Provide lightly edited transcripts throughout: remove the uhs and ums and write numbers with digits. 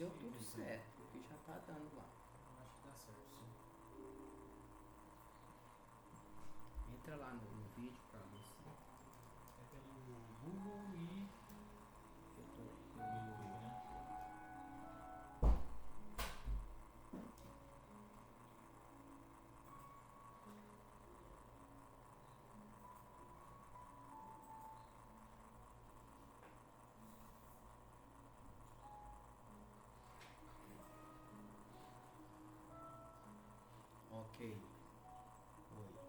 deu tudo certo, porque já tá dando lá. Eu acho que dá certo, sim. Entra lá no vídeo pra você. É pelo Google e Eu tô YouTube, né? Ok. Oi. Olá.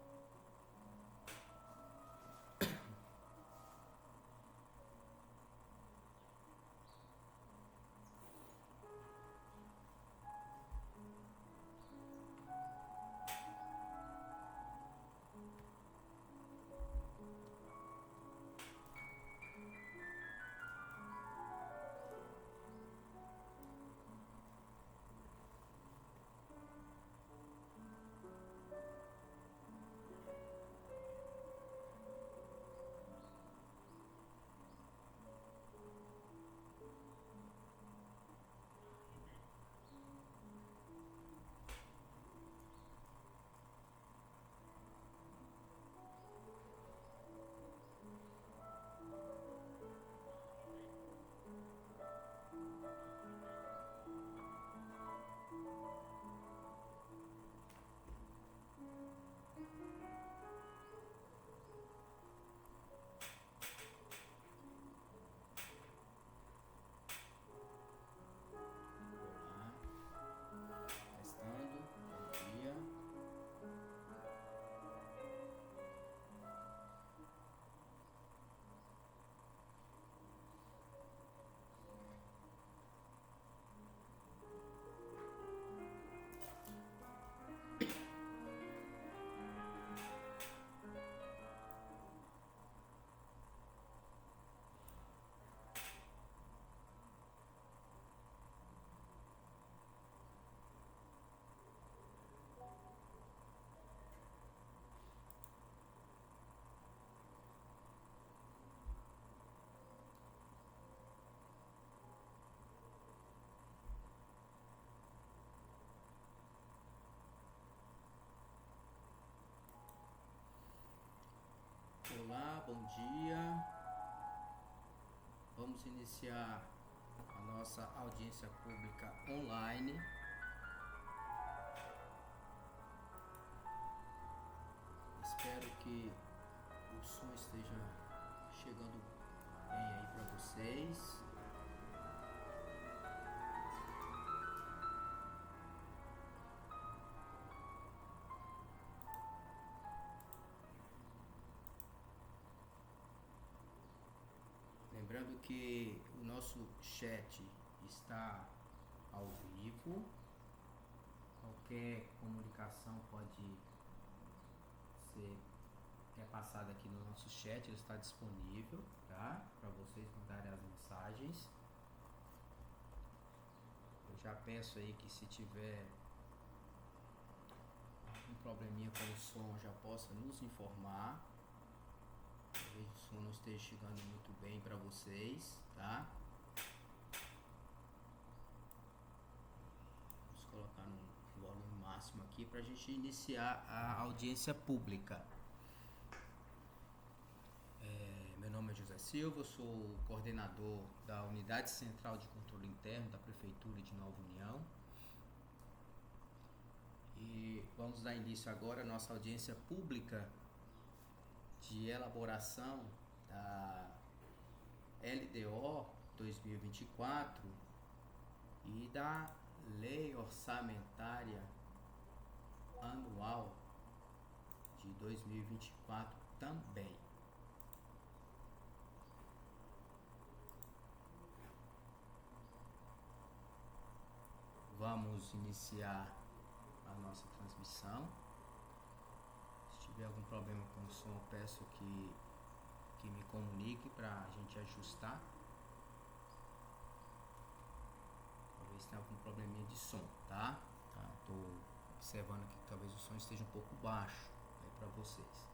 Testando. Bom dia. Olá, bom dia. Vamos iniciar a nossa audiência pública online. Espero que o som esteja chegando bem aí para vocês. Lembrando que o nosso chat está ao vivo. Qualquer comunicação pode ser passada aqui no nosso chat, ele está disponível, tá? Para vocês mandarem as mensagens. Eu já peço aí que se tiver um probleminha com o som, já possa nos informar. Talvez o som não esteja chegando muito bem para vocês, tá? Vamos colocar no volume máximo aqui para a gente iniciar a audiência pública. Meu nome é José Silva, eu sou o coordenador da Unidade Central de Controle Interno da Prefeitura de Nova União. E vamos dar início agora à nossa audiência pública de elaboração da LDO 2024 e da Lei Orçamentária Anual de 2024 também. Vamos iniciar a nossa transmissão. Se tiver algum problema com o som, eu peço que me comunique para a gente ajustar. Talvez tenha algum probleminha de som, tá? Tô observando aqui que talvez o som esteja um pouco baixo aí para vocês.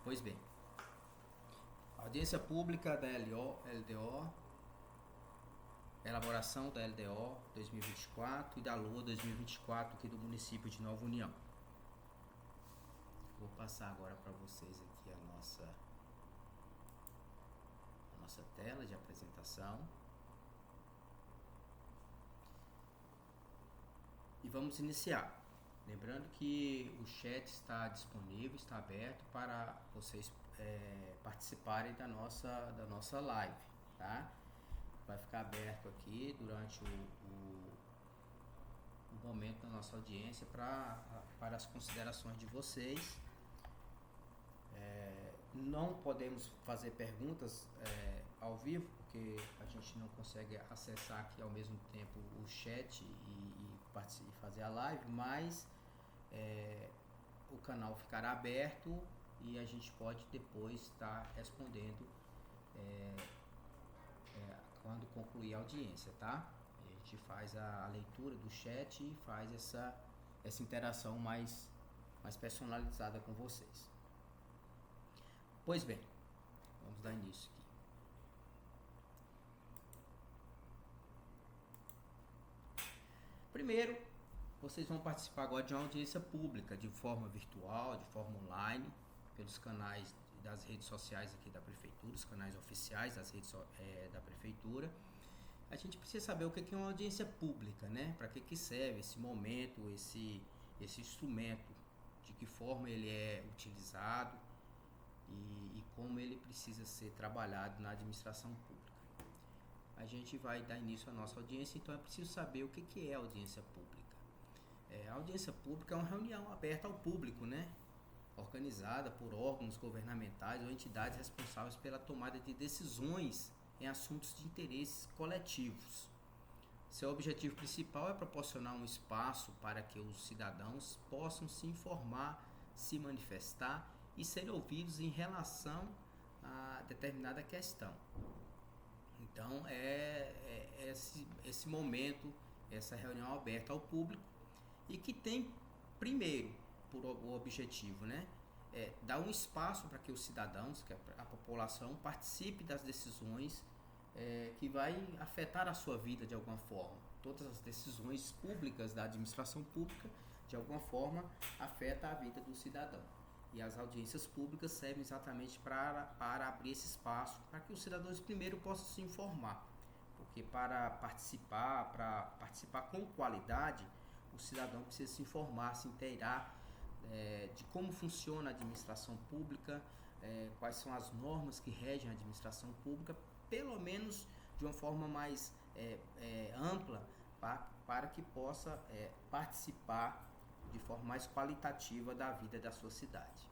Pois bem, a audiência pública da LDO elaboração da LDO 2024 e da LOA 2024 aqui do município de Nova União. Vou passar agora para vocês aqui a nossa tela de apresentação. E vamos iniciar. Lembrando que o chat está disponível, está aberto para vocês participarem da nossa live, tá? Vai ficar aberto aqui durante o momento da nossa audiência para as considerações de vocês. Não podemos fazer perguntas ao vivo, porque a gente não consegue acessar aqui ao mesmo tempo o chat e fazer a live, mas o canal ficará aberto e a gente pode depois estar respondendo quando concluir a audiência, tá? A gente faz a leitura do chat e faz essa interação mais personalizada com vocês. Pois bem, vamos dar início aqui. Primeiro, vocês vão participar agora de uma audiência pública, de forma virtual, de forma online, pelos canais das redes sociais aqui da Prefeitura, os canais oficiais das redes da Prefeitura. A gente precisa saber o que é uma audiência pública, né? Para que serve esse momento, esse instrumento, de que forma ele é utilizado e como ele precisa ser trabalhado na administração pública. A gente vai dar início à nossa audiência, então é preciso saber o que é audiência pública. A audiência pública é uma reunião aberta ao público, né? Organizada por órgãos governamentais ou entidades responsáveis pela tomada de decisões em assuntos de interesses coletivos. Seu objetivo principal é proporcionar um espaço para que os cidadãos possam se informar, se manifestar e serem ouvidos em relação a determinada questão. Então, esse momento, essa reunião aberta ao público e que tem, primeiro, por objetivo, né, dar um espaço para que os cidadãos, que a população, participe das decisões que vai afetar a sua vida de alguma forma. Todas as decisões públicas da administração pública, de alguma forma, afetam a vida do cidadão. E as audiências públicas servem exatamente para abrir esse espaço, para que os cidadãos primeiro possam se informar. Porque para participar com qualidade, o cidadão precisa se informar, se inteirar de como funciona a administração pública, quais são as normas que regem a administração pública, pelo menos de uma forma mais ampla, para que possa participar de forma mais qualitativa da vida da sua cidade.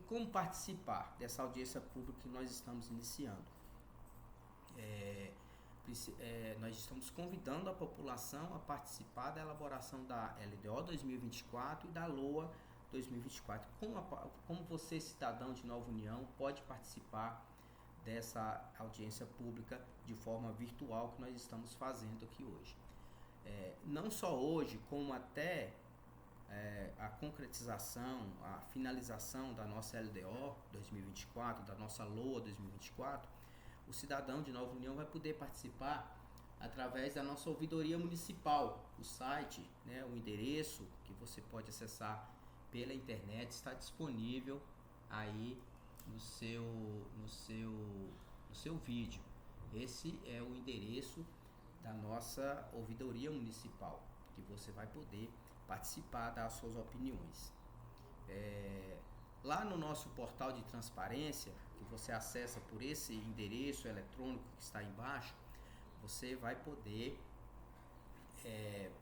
Como participar dessa audiência pública que nós estamos iniciando? Nós estamos convidando a população a participar da elaboração da LDO 2024 e da LOA 2024. Como você, cidadão de Nova União, pode participar dessa audiência pública de forma virtual que nós estamos fazendo aqui hoje? Não só hoje, como até a concretização, a finalização da nossa LDO 2024, da nossa LOA 2024, o cidadão de Nova União vai poder participar através da nossa ouvidoria municipal. O site, né, o endereço que você pode acessar pela internet está disponível aí no seu vídeo. Esse é o endereço da nossa ouvidoria municipal, que você vai poder participar das suas opiniões. Lá no nosso portal de transparência, que você acessa por esse endereço eletrônico que está embaixo, você vai poder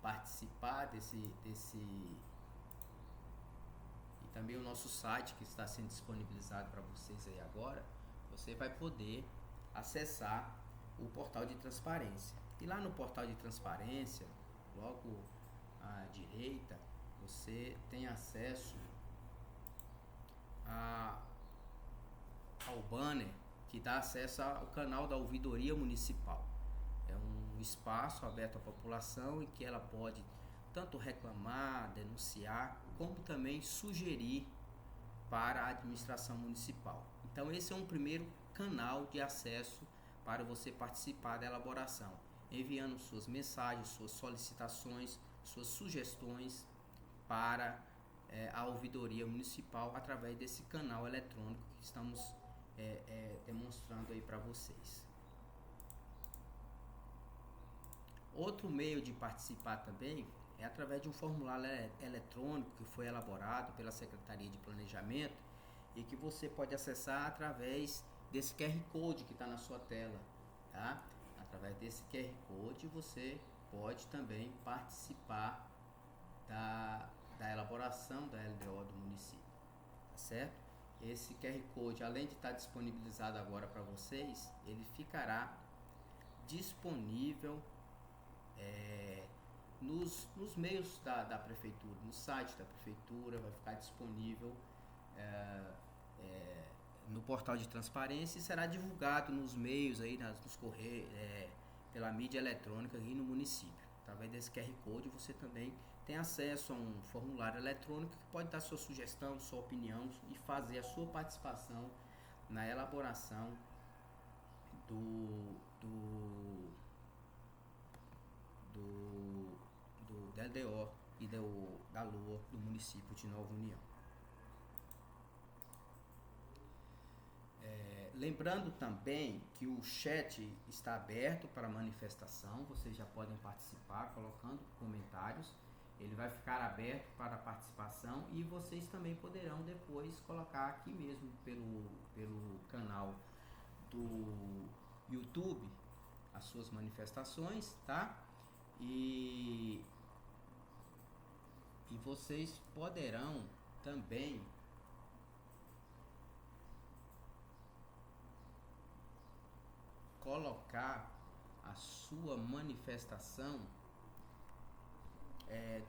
participar desse e também o nosso site que está sendo disponibilizado para vocês aí agora, você vai poder acessar o portal de transparência. E lá no portal de transparência, logo à direita, você tem acesso ao banner que dá acesso ao canal da ouvidoria municipal. É um espaço aberto à população em que ela pode tanto reclamar, denunciar, como também sugerir para a administração municipal. Então esse é um primeiro canal de acesso para você participar da elaboração, enviando suas mensagens, suas solicitações, suas sugestões para a ouvidoria municipal através desse canal eletrônico que estamos demonstrando aí para vocês. Outro meio de participar também é através de um formulário eletrônico que foi elaborado pela Secretaria de Planejamento e que você pode acessar através desse QR Code que está na sua tela, tá? Através desse QR Code você pode também participar da elaboração da LDO do município, tá certo? Esse QR Code, além de estar disponibilizado agora para vocês, ele ficará disponível nos meios da prefeitura, no site da prefeitura, vai ficar disponível no portal de transparência e será divulgado nos meios aí, nos correios, pela mídia eletrônica aqui no município. Através desse QR Code você também tem acesso a um formulário eletrônico que pode dar sua sugestão, sua opinião e fazer a sua participação na elaboração da LDO e da LOA do município de Nova União. Lembrando também que o chat está aberto para manifestação, vocês já podem participar colocando comentários, ele vai ficar aberto para participação e vocês também poderão depois colocar aqui mesmo pelo canal do YouTube as suas manifestações, tá? E vocês poderão também colocar a sua manifestação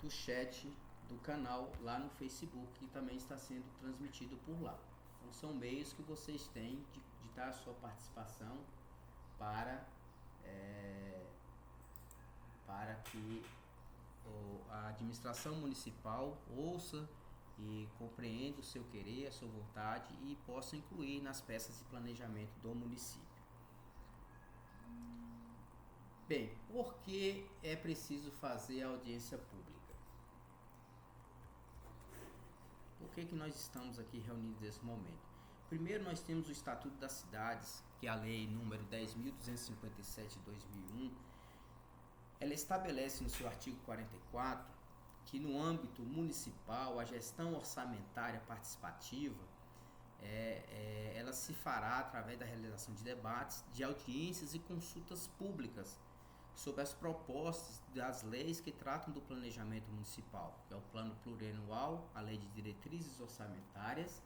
do chat do canal lá no Facebook, que também está sendo transmitido por lá. Então são meios que vocês têm de dar a sua participação para que a administração municipal ouça e compreenda o seu querer, a sua vontade e possa incluir nas peças de planejamento do município. Bem, por que é preciso fazer a audiência pública? Por que nós estamos aqui reunidos nesse momento? Primeiro, nós temos o Estatuto das Cidades, que é a lei número 10.257 de 2001. Ela estabelece no seu artigo 44 que no âmbito municipal a gestão orçamentária participativa ela se fará através da realização de debates, de audiências e consultas públicas sobre as propostas das leis que tratam do planejamento municipal, que é o Plano Plurianual, a Lei de Diretrizes Orçamentárias,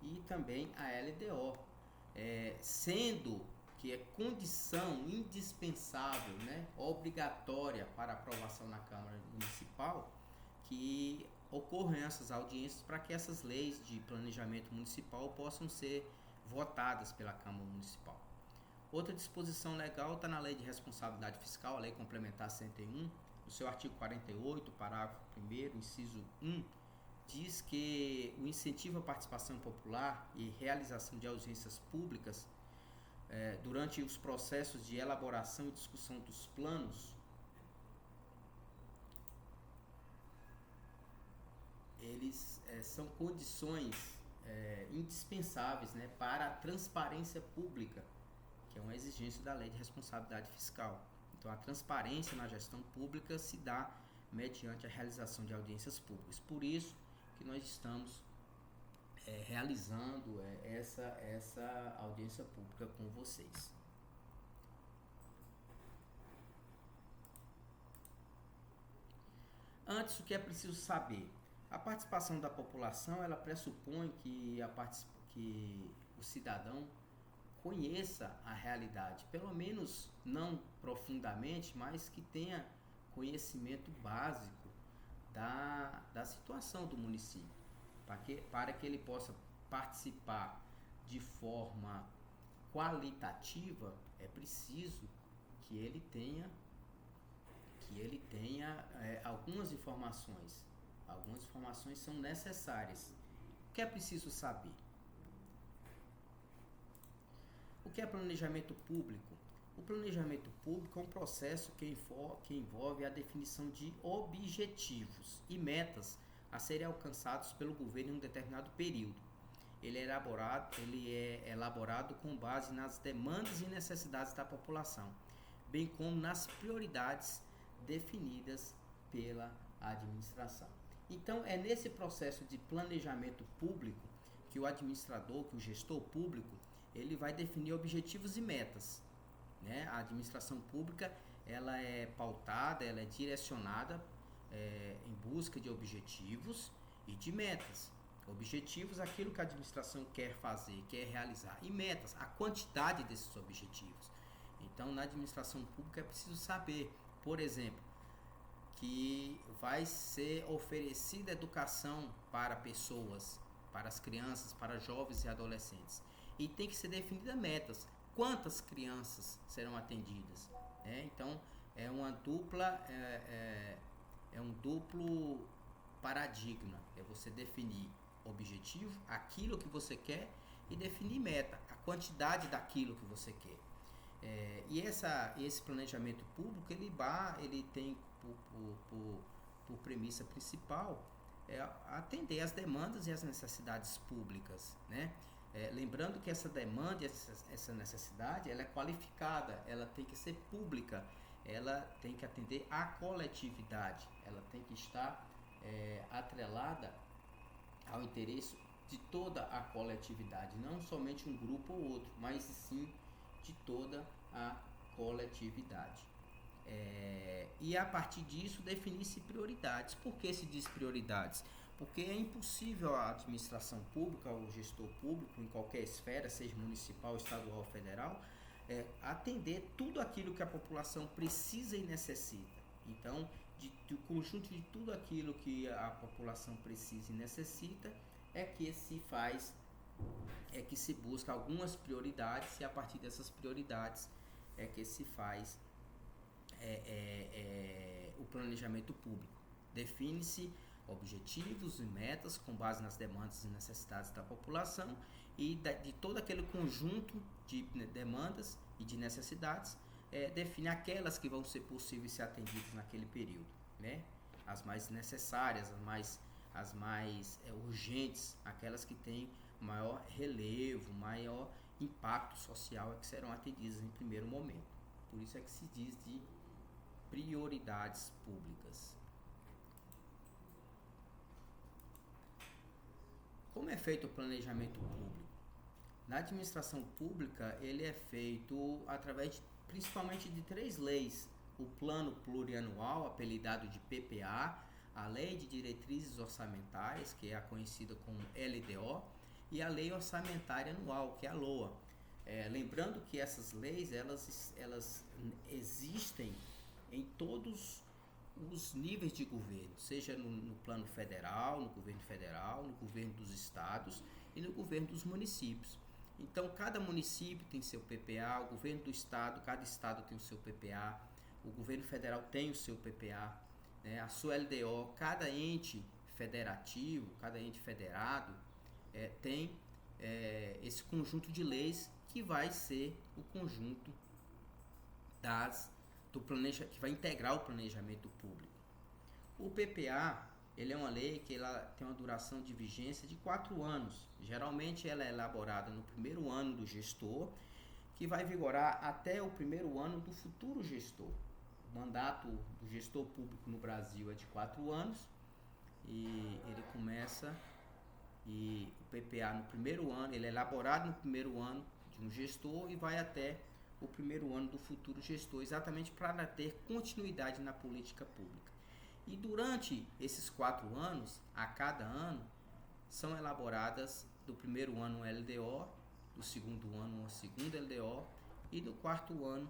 e também a LDO, sendo que é condição indispensável, obrigatória para aprovação na Câmara Municipal, que ocorram essas audiências para que essas leis de planejamento municipal possam ser votadas pela Câmara Municipal. Outra disposição legal está na Lei de Responsabilidade Fiscal, a Lei Complementar 101, no seu artigo 48, parágrafo 1º, inciso 1, diz que o incentivo à participação popular e realização de audiências públicas durante os processos de elaboração e discussão dos planos, eles são condições indispensáveis para a transparência pública, que é uma exigência da Lei de Responsabilidade Fiscal. Então, a transparência na gestão pública se dá mediante a realização de audiências públicas. Por isso que nós estamos realizando essa audiência pública com vocês. Antes, o que é preciso saber? A participação da população, ela pressupõe que o cidadão conheça a realidade, pelo menos não profundamente, mas que tenha conhecimento básico da situação do município, para que ele possa participar de forma qualitativa. É preciso que ele tenha algumas informações Algumas informações são necessárias. O que é preciso saber? O que é planejamento público? O planejamento público é um processo que envolve a definição de objetivos e metas a serem alcançados pelo governo em um determinado período. Ele é elaborado com base nas demandas e necessidades da população, bem como nas prioridades definidas pela administração. Então, é nesse processo de planejamento público que o administrador, que o gestor público, ele vai definir objetivos e metas, né? A administração pública, ela é pautada, ela é direcionada em busca de objetivos e de metas. Objetivos, aquilo que a administração quer fazer, quer realizar, e metas, a quantidade desses objetivos. Então, na administração pública é preciso saber, por exemplo, que vai ser oferecida educação para pessoas, para as crianças, para jovens e adolescentes. E tem que ser definida metas. Quantas crianças serão atendidas? Então, é um duplo paradigma. É você definir objetivo, aquilo que você quer, e definir meta, a quantidade daquilo que você quer. E esse planejamento público, ele tem por premissa principal atender às demandas e às necessidades públicas, né? Lembrando que essa demanda e essa necessidade, ela é qualificada, ela tem que ser pública, ela tem que atender à coletividade, ela tem que estar atrelada ao interesse de toda a coletividade, não somente um grupo ou outro, mas sim de toda a coletividade. E a partir disso definir-se prioridades. Por que se diz prioridades? Porque é impossível a administração pública, o gestor público, em qualquer esfera, seja municipal, estadual ou federal, atender tudo aquilo que a população precisa e necessita. Então, do conjunto de tudo aquilo que a população precisa e necessita, é que se busca algumas prioridades, e a partir dessas prioridades é que se faz o planejamento público. Define-se objetivos e metas com base nas demandas e necessidades da população, e de todo aquele conjunto de demandas e de necessidades, define aquelas que vão ser possíveis ser atendidas naquele período, né? As mais necessárias, as mais urgentes, aquelas que têm maior relevo, maior impacto social, que serão atendidas em primeiro momento. Por isso é que se diz de prioridades públicas. Como é feito o planejamento público? Na administração pública, ele é feito através principalmente de 3 leis: o Plano Plurianual, apelidado de PPA, a Lei de Diretrizes Orçamentárias, que é a conhecida como LDO, e a Lei Orçamentária Anual, que é a LOA. Lembrando que essas leis, elas existem em todos os níveis de governo, seja no plano federal, no governo dos estados e no governo dos municípios. Então, cada município tem seu PPA, o governo do estado, cada estado tem o seu PPA, o governo federal tem o seu PPA, né? A sua LDO, cada ente federativo, cada ente federado tem esse conjunto de leis que vai ser o conjunto que vai integrar o planejamento público. O PPA, ele é uma lei que ela tem uma duração de vigência de 4 anos. Geralmente ela é elaborada no primeiro ano do gestor, que vai vigorar até o primeiro ano do futuro gestor. O mandato do gestor público no Brasil é de 4 anos, e ele começa, e o PPA no primeiro ano, ele é elaborado no primeiro ano de um gestor e vai até o primeiro ano do futuro gestor, exatamente para ter continuidade na política pública. E durante esses 4 anos, a cada ano, são elaboradas do primeiro ano uma LDO, do segundo ano uma segunda LDO e do quarto ano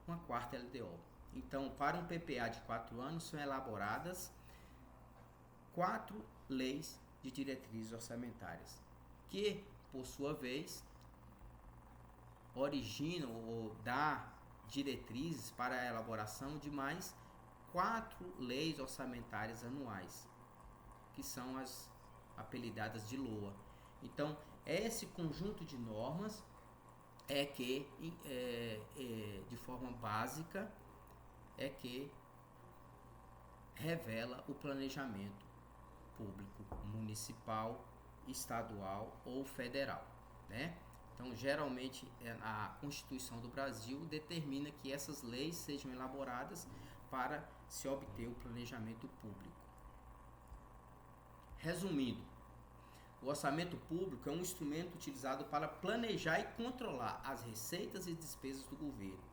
uma quarta LDO. Então, para um PPA de 4 anos, são elaboradas 4 leis de diretrizes orçamentárias, que, por sua vez, originam ou dá diretrizes para a elaboração de mais 4 leis orçamentárias anuais. que são as apelidadas de LOA. Então, esse conjunto de normas é que, de forma básica, é que revela o planejamento público municipal, estadual ou federal, né? Então, geralmente, a Constituição do Brasil determina que essas leis sejam elaboradas para se obter o planejamento público. Resumindo, o orçamento público é um instrumento utilizado para planejar e controlar as receitas e despesas do governo.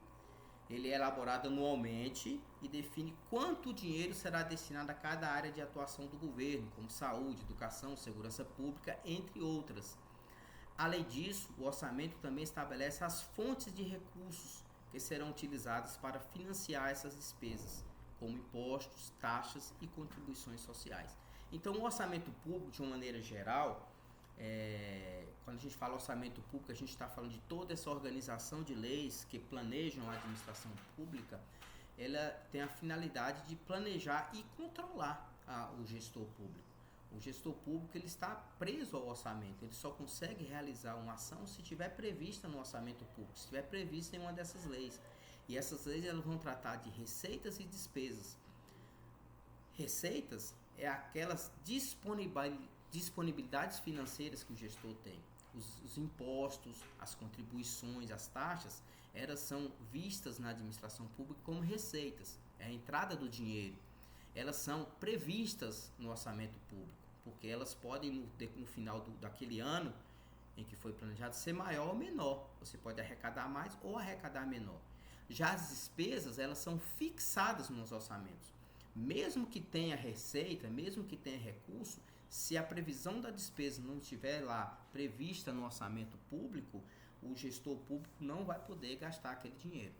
Ele é elaborado anualmente e define quanto dinheiro será destinado a cada área de atuação do governo, como saúde, educação, segurança pública, entre outras. Além disso, o orçamento também estabelece as fontes de recursos que serão utilizadas para financiar essas despesas, como impostos, taxas e contribuições sociais. Então, o orçamento público, de uma maneira geral, quando a gente fala orçamento público, a gente está falando de toda essa organização de leis que planejam a administração pública. Ela tem a finalidade de planejar e controlar o gestor público. O gestor público, ele está preso ao orçamento, ele só consegue realizar uma ação se estiver prevista no orçamento público, se estiver prevista em uma dessas leis. E essas leis, elas vão tratar de receitas e despesas. Receitas é aquelas disponibilidades financeiras que o gestor tem. Os impostos, as contribuições, as taxas, elas são vistas na administração pública como receitas, é a entrada do dinheiro. Elas são previstas no orçamento público, porque elas podem, no final daquele ano em que foi planejado, ser maior ou menor. Você pode arrecadar mais ou arrecadar menor. Já as despesas, elas são fixadas nos orçamentos. Mesmo que tenha receita, mesmo que tenha recurso, se a previsão da despesa não estiver lá prevista no orçamento público, o gestor público não vai poder gastar aquele dinheiro,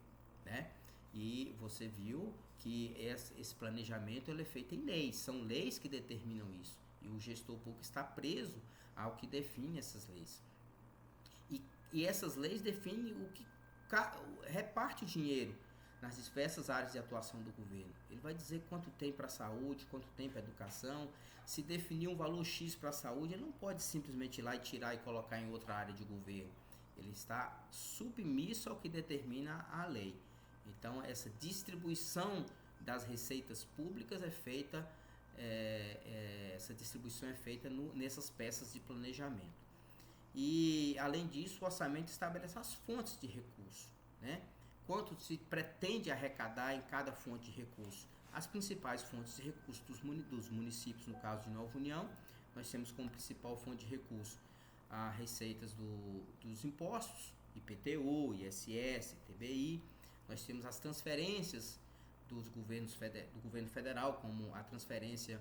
né? E você viu que esse planejamento ele é feito em leis, são leis que determinam isso. E o gestor público está preso ao que define essas leis. E essas leis definem o que reparte o dinheiro nas diversas áreas de atuação do governo. Ele vai dizer quanto tem para a saúde, quanto tem para a educação. Se definir um valor X para a saúde, ele não pode simplesmente ir lá e tirar e colocar em outra área de governo. Ele está submisso ao que determina a lei. Então, essa distribuição das receitas públicas é feita, nessas peças de planejamento. E, além disso, o orçamento estabelece as fontes de recurso, né? Quanto se pretende arrecadar em cada fonte de recurso. As principais fontes de recurso dos municípios, no caso de Nova União, nós temos como principal fonte de recurso as receitas dos impostos, IPTU, ISS, TBI. Nós temos as transferências do governo federal, como a transferência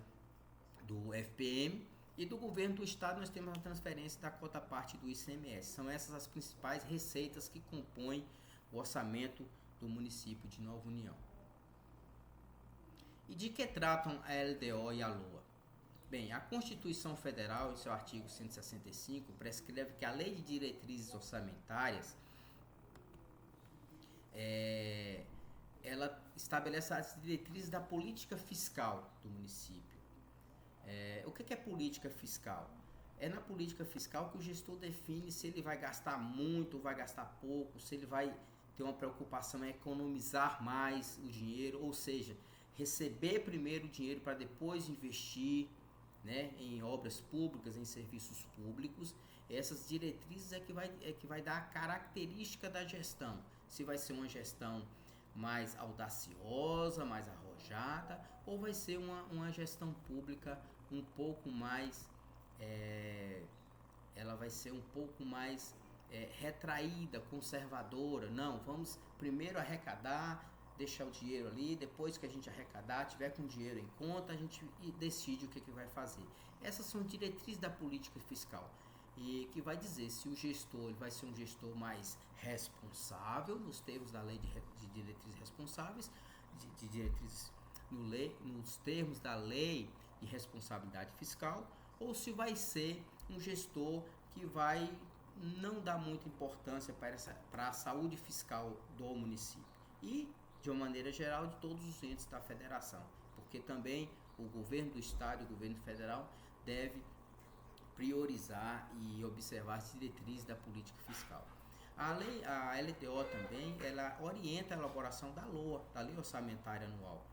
do FPM, e do governo do estado nós temos a transferência da cota parte do ICMS. São essas as principais receitas que compõem o orçamento do município de Nova União. E de que tratam a LDO e a LOA? Bem, a Constituição Federal, em seu artigo 165, prescreve que a Lei de Diretrizes Orçamentárias ela estabelece as diretrizes da política fiscal do município. O que é política fiscal? É na política fiscal que o gestor define se ele vai gastar muito ou vai gastar pouco, se ele vai ter uma preocupação em economizar mais o dinheiro, ou seja, receber primeiro o dinheiro para depois investir, né, em obras públicas, em serviços públicos. Essas diretrizes é que vai dar a característica da gestão. Se vai ser uma gestão mais audaciosa, mais arrojada, ou vai ser uma gestão pública um pouco mais, ela vai ser um pouco mais retraída, conservadora. Não, vamos primeiro arrecadar, deixar o dinheiro ali, depois que a gente arrecadar, tiver com o dinheiro em conta, a gente decide o que vai fazer. Essas são diretrizes da política fiscal, e que vai dizer se o gestor ele vai ser um gestor mais responsável, nos termos da lei de diretrizes responsáveis, de diretrizes nos termos da lei de responsabilidade fiscal, ou se vai ser um gestor que vai não dar muita importância para a saúde fiscal do município. E de uma maneira geral, de todos os entes da federação, porque também o governo do estado e o governo federal deve priorizar e observar as diretrizes da política fiscal. A LDO também, ela orienta a elaboração da LOA, da Lei Orçamentária Anual,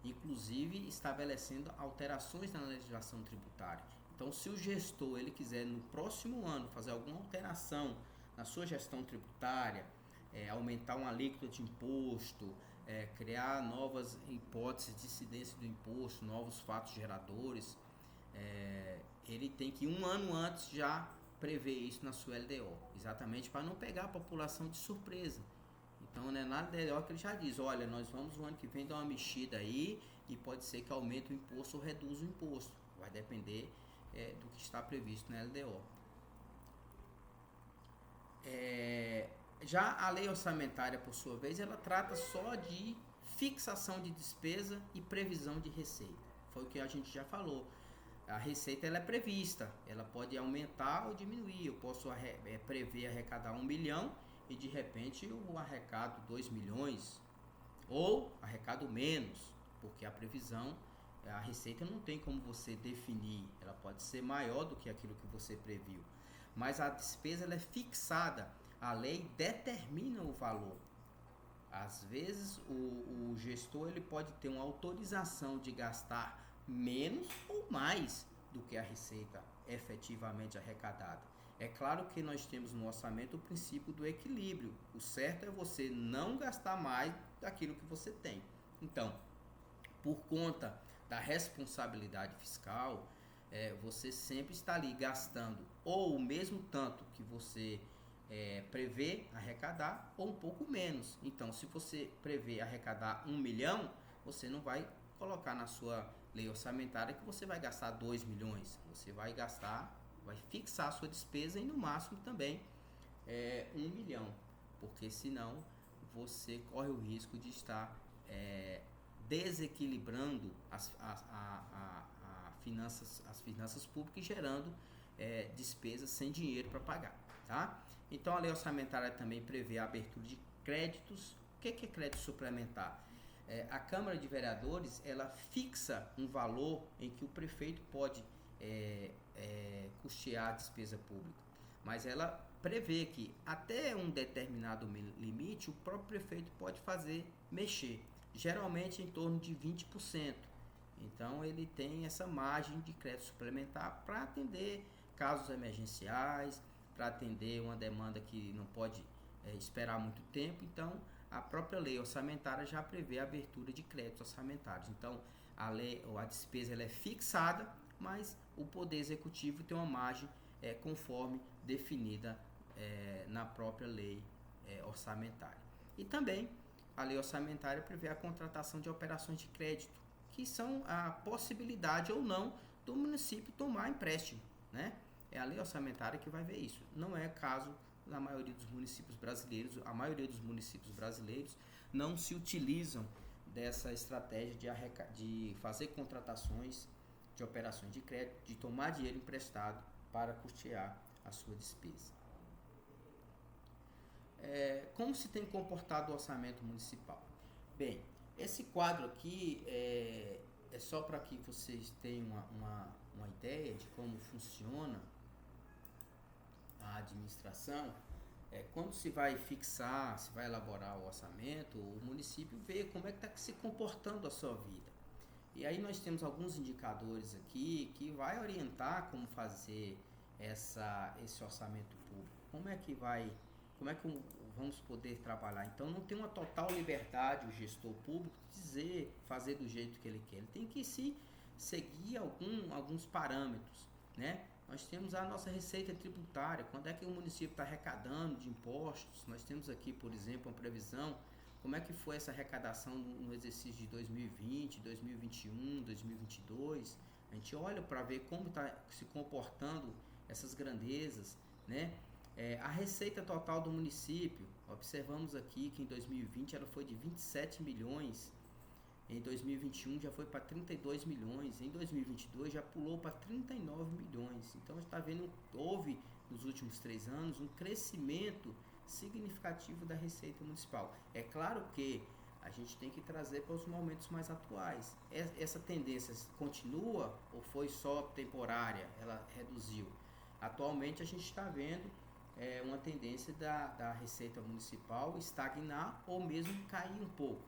inclusive estabelecendo alterações na legislação tributária. Então, se o gestor ele quiser no próximo ano fazer alguma alteração na sua gestão tributária, aumentar uma alíquota de imposto, criar novas hipóteses de incidência do imposto, novos fatos geradores, ele tem que um ano antes já prever isso na sua LDO, exatamente para não pegar a população de surpresa. Então, né, na LDO que ele já diz, olha, nós vamos no ano que vem dar uma mexida aí e pode ser que aumente o imposto ou reduza o imposto. Vai depender do que está previsto na LDO. Já a lei orçamentária, por sua vez, ela trata só de fixação de despesa e previsão de receita. Foi o que a gente já falou. A receita ela é prevista, ela pode aumentar ou diminuir. Eu posso prever arrecadar 1 milhão e de repente eu arrecado 2 milhões ou arrecado menos, porque a previsão, a receita não tem como você definir, ela pode ser maior do que aquilo que você previu, mas a despesa ela é fixada, a lei determina o valor. Às vezes o gestor ele pode ter uma autorização de gastar menos ou mais do que a receita efetivamente arrecadada. É claro que nós temos no orçamento o princípio do equilíbrio. O certo é você não gastar mais daquilo que você tem. Então, por conta da responsabilidade fiscal, você sempre está ali gastando ou o mesmo tanto que você prevê arrecadar ou um pouco menos. Então, se você prevê arrecadar 1 milhão, você não vai colocar na sua lei orçamentária que você vai gastar 2 milhões. Você vai fixar a sua despesa e no máximo também 1 milhão, porque senão você corre o risco de estar desequilibrando as finanças públicas e gerando despesas sem dinheiro para pagar, tá? Então a lei orçamentária também prevê a abertura de créditos. O que é crédito suplementar? A Câmara de Vereadores ela fixa um valor em que o prefeito pode custear a despesa pública, mas ela prevê que até um determinado limite o próprio prefeito pode mexer, geralmente em torno de 20%. Então ele tem essa margem de crédito suplementar para atender casos emergenciais, para atender uma demanda que não pode esperar muito tempo. Então a própria lei orçamentária já prevê a abertura de créditos orçamentários. Então a despesa ela é fixada, mas o Poder Executivo tem uma margem conforme definida na própria lei orçamentária. E também a lei orçamentária prevê a contratação de operações de crédito, que são a possibilidade ou não do município tomar empréstimo, né? É a lei orçamentária que vai ver isso. Não é caso na maioria dos municípios brasileiros. A maioria dos municípios brasileiros não se utilizam dessa estratégia de fazer contratações de operações de crédito, de tomar dinheiro emprestado para custear a sua despesa. Como se tem comportado o orçamento municipal? Bem, esse quadro aqui é só para que vocês tenham uma ideia de como funciona a administração. Quando se vai fixar, se vai elaborar o orçamento, o município vê como é que está se comportando a sua vida. E aí nós temos alguns indicadores aqui que vai orientar como fazer esse orçamento público. Como é que vamos poder trabalhar? Então não tem uma total liberdade o gestor público de fazer do jeito que ele quer. Ele tem que seguir alguns parâmetros, né? Nós temos a nossa receita tributária, quando é que o município está arrecadando de impostos. Nós temos aqui, por exemplo, uma previsão, como é que foi essa arrecadação no exercício de 2020, 2021, 2022. A gente olha para ver como está se comportando essas grandezas, né? A receita total do município, observamos aqui que em 2020 ela foi de 27 milhões, em 2021 já foi para 32 milhões, em 2022 já pulou para 39 milhões. Então a gente está vendo, houve nos últimos 3 anos um crescimento significativo da receita municipal. É claro que a gente tem que trazer para os momentos mais atuais. Essa tendência continua ou foi só temporária? Ela reduziu? Atualmente a gente está vendo uma tendência da receita municipal estagnar ou mesmo cair um pouco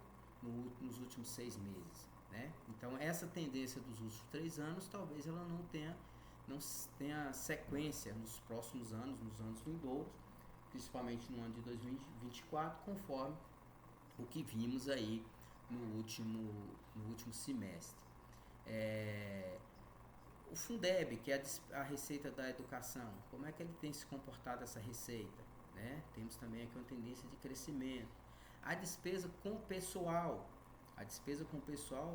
nos últimos 6 meses, né? Então essa tendência dos últimos 3 anos talvez ela não tenha sequência nos próximos anos, nos anos vindouros, principalmente no ano de 2024, conforme o que vimos aí no último semestre. O Fundeb, que é a receita da educação, como é que ele tem se comportado essa receita? Né? Temos também aqui uma tendência de crescimento. A despesa com pessoal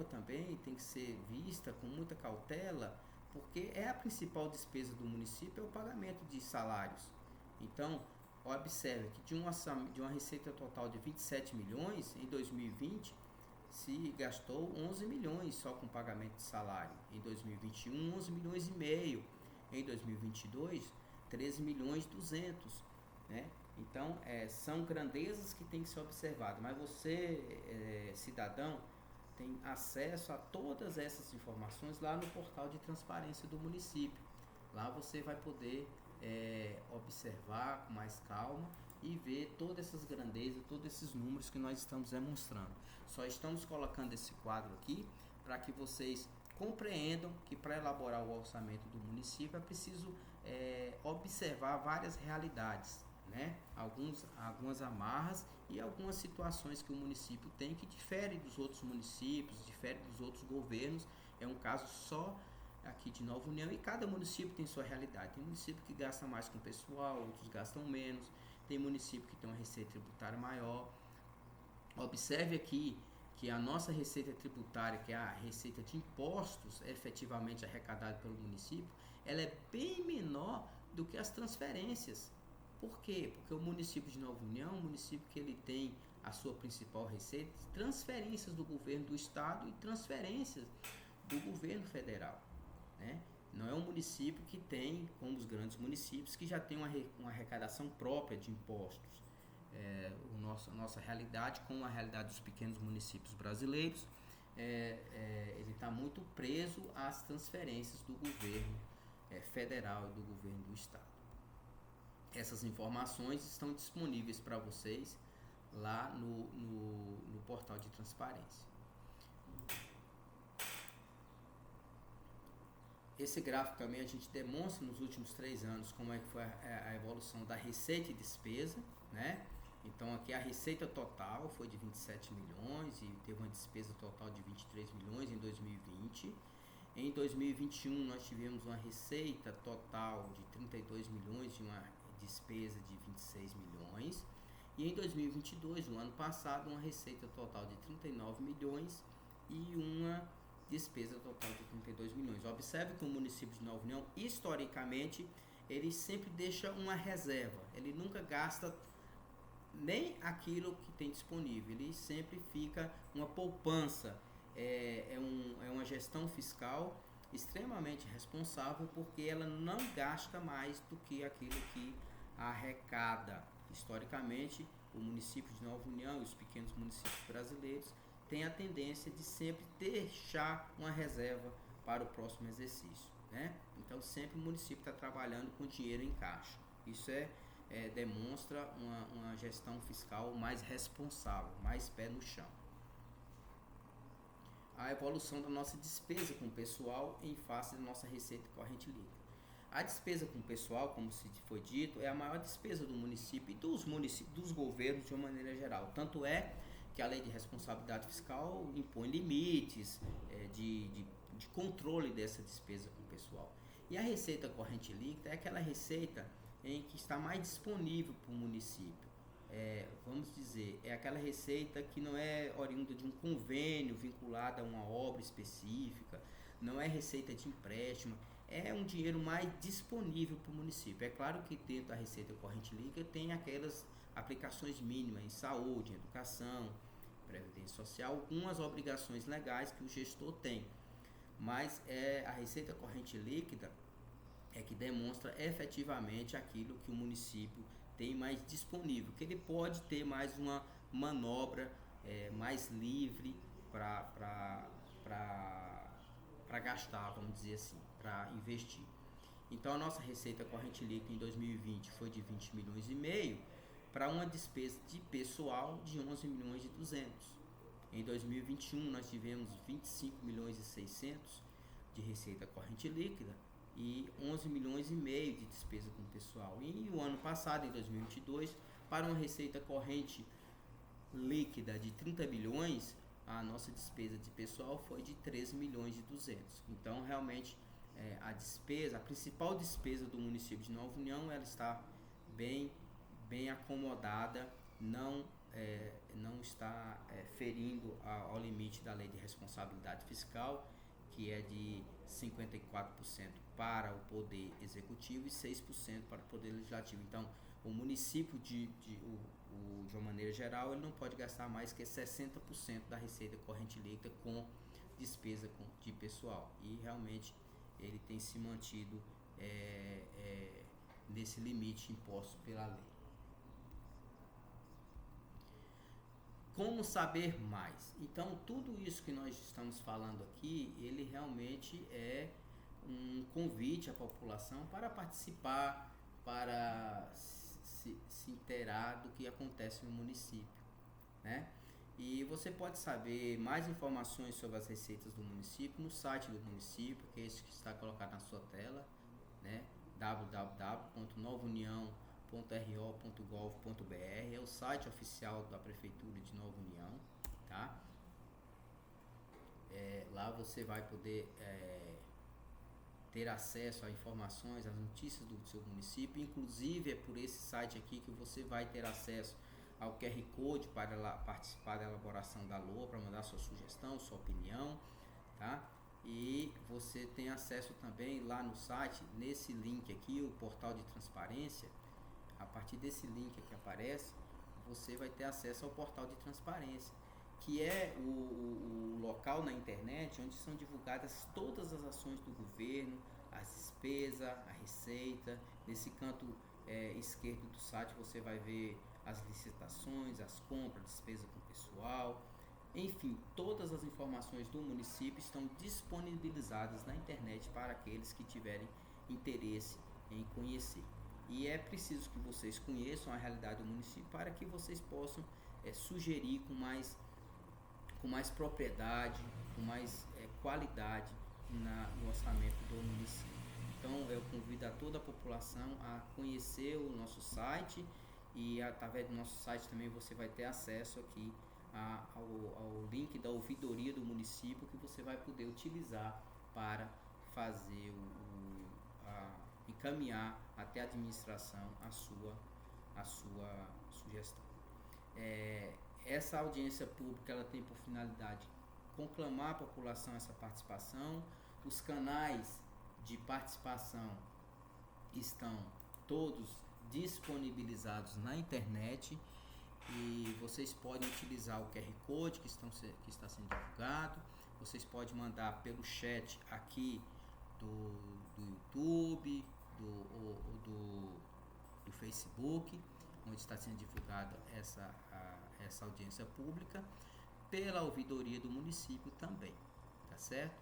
também tem que ser vista com muita cautela, porque é a principal despesa do município, é o pagamento de salários. Então, observe que de uma receita total de 27 milhões em 2020, se gastou 11 milhões só com pagamento de salário. Em 2021, 11 milhões e meio. Em 2022, 13 milhões e 200. Né? Então, são grandezas que tem que ser observadas. Mas você, cidadão, tem acesso a todas essas informações lá no portal de transparência do município. Lá você vai poder observar com mais calma e ver todas essas grandezas, todos esses números que nós estamos demonstrando. Só estamos colocando esse quadro aqui para que vocês compreendam que para elaborar o orçamento do município é preciso observar várias realidades, né? Algumas amarras e algumas situações que o município tem que diferem dos outros municípios, diferem dos outros governos. É um caso só aqui de Nova União e cada município tem sua realidade. Tem município que gasta mais com pessoal, outros gastam menos. Tem município que tem uma receita tributária maior. Observe aqui que a nossa receita tributária, que é a receita de impostos efetivamente arrecadada pelo município, ela é bem menor do que as transferências. Por quê? Porque o município de Nova União é um município que ele tem a sua principal receita, transferências do governo do estado e transferências do governo federal. Né? Não é um município que tem, como os grandes municípios, que já tem uma arrecadação própria de impostos. Nossa realidade, com a realidade dos pequenos municípios brasileiros, ele está muito preso às transferências do governo federal e do governo do estado. Essas informações estão disponíveis para vocês lá no portal de transparência. Esse gráfico também a gente demonstra nos últimos 3 anos como é que foi a evolução da receita e despesa, né? Então aqui a receita total foi de 27 milhões e teve uma despesa total de 23 milhões em 2020. Em 2021 nós tivemos uma receita total de 32 milhões e uma despesa de 26 milhões. E em 2022, no ano passado, uma receita total de 39 milhões e uma despesa total de 32 milhões. Observe que o município de Nova União, historicamente, ele sempre deixa uma reserva. Ele nunca gasta nem aquilo que tem disponível. Ele sempre fica uma poupança. É uma gestão fiscal extremamente responsável, porque ela não gasta mais do que aquilo que arrecada. Historicamente, o município de Nova União e os pequenos municípios brasileiros tem a tendência de sempre deixar uma reserva para o próximo exercício, né? Então sempre o município está trabalhando com dinheiro em caixa. Isso demonstra uma gestão fiscal mais responsável, mais pé no chão. A evolução da nossa despesa com o pessoal em face da nossa receita corrente líquida. A despesa com o pessoal, como se foi dito, é a maior despesa do município e dos governos de uma maneira geral. Tanto é que a lei de responsabilidade fiscal impõe limites de controle dessa despesa com o pessoal. E a receita corrente líquida é aquela receita em que está mais disponível para o município. Vamos dizer, é aquela receita que não é oriunda de um convênio vinculado a uma obra específica, não é receita de empréstimo, é um dinheiro mais disponível para o município. É claro que dentro da receita corrente líquida tem aquelas aplicações mínimas em saúde, em educação, previdência social, algumas obrigações legais que o gestor tem, mas a receita corrente líquida é que demonstra efetivamente aquilo que o município tem mais disponível, que ele pode ter mais uma manobra mais livre para gastar, vamos dizer assim, para investir. Então a nossa receita corrente líquida em 2020 foi de 20 milhões e meio para uma despesa de pessoal de 11 milhões e 200. Em 2021 nós tivemos 25 milhões e 600 de receita corrente líquida e 11 milhões e meio de despesa com pessoal. E o ano passado, em 2022, para uma receita corrente líquida de 30 bilhões, a nossa despesa de pessoal foi de 13 milhões e 200. Então, realmente, a principal despesa do município de Nova União, ela está bem acomodada, não está ferindo ao limite da lei de responsabilidade fiscal, que é de 54% para o poder executivo e 6% para o poder legislativo. Então, o município de uma maneira geral, ele não pode gastar mais que 60% da receita corrente líquida com despesa de pessoal. E realmente ele tem se mantido nesse limite imposto pela lei. Como saber mais? Então, tudo isso que nós estamos falando aqui, ele realmente é um convite à população para participar, para se inteirar do que acontece no município, né? E você pode saber mais informações sobre as receitas do município no site do município, que é esse que está colocado na sua tela, né? www.novaunião.ro.gov.br, é o site oficial da Prefeitura de Nova União, tá? Lá você vai poder ter acesso a informações, às notícias do seu município. Inclusive é por esse site aqui que você vai ter acesso ao QR Code para participar da elaboração da LOA, para mandar sua sugestão, sua opinião, tá? E você tem acesso também lá no site, nesse link aqui, o portal de transparência. A partir desse link que aparece, você vai ter acesso ao portal de transparência, que é o local na internet onde são divulgadas todas as ações do governo, as despesas, a receita. Nesse canto esquerdo do site você vai ver as licitações, as compras, despesa com pessoal. Enfim, todas as informações do município estão disponibilizadas na internet para aqueles que tiverem interesse em conhecer. E é preciso que vocês conheçam a realidade do município para que vocês possam sugerir com mais propriedade, com mais qualidade no orçamento do município. Então eu convido a toda a população a conhecer o nosso site, e através do nosso site também você vai ter acesso aqui ao link da ouvidoria do município, que você vai poder utilizar para fazer encaminhar até a administração a sua sugestão. Essa audiência pública ela tem por finalidade conclamar a população a essa participação. Os canais de participação estão todos disponibilizados na internet, e vocês podem utilizar o QR Code que está sendo divulgado. Vocês podem mandar pelo chat aqui do YouTube, do Facebook, onde está sendo divulgada essa audiência pública, pela ouvidoria do município também, tá certo?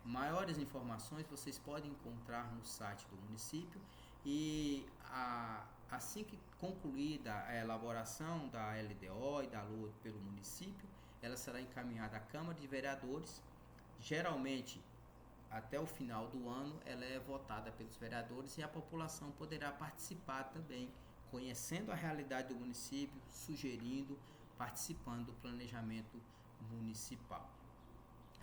Maiores informações vocês podem encontrar no site do município, e assim que concluída a elaboração da LDO e da LOA pelo município, ela será encaminhada à Câmara de Vereadores. Geralmente, até o final do ano, ela é votada pelos vereadores, e a população poderá participar também, conhecendo a realidade do município, sugerindo, participando do planejamento municipal.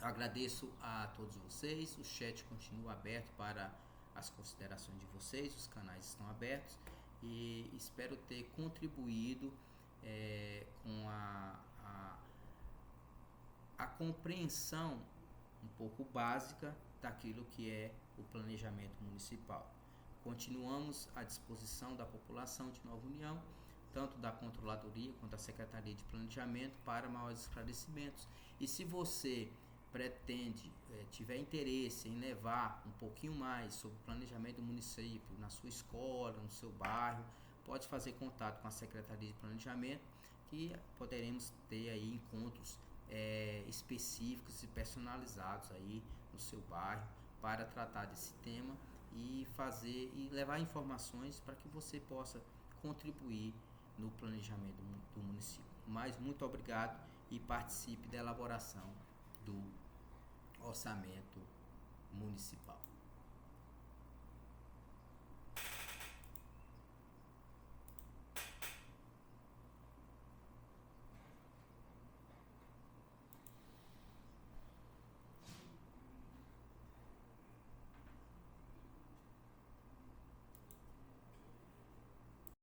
Eu agradeço a todos vocês. O chat continua aberto para as considerações de vocês, os canais estão abertos, e espero ter contribuído com a compreensão um pouco básica daquilo que é o planejamento municipal. Continuamos à disposição da população de Nova União, tanto da Controladoria quanto da Secretaria de Planejamento, para maiores esclarecimentos. E se você pretende, tiver interesse em levar um pouquinho mais sobre o planejamento do município na sua escola, no seu bairro, pode fazer contato com a Secretaria de Planejamento que poderemos ter aí encontros específicos e personalizados aí no seu bairro para tratar desse tema e fazer e levar informações para que você possa contribuir no planejamento do município. Mas muito obrigado e participe da elaboração do orçamento municipal.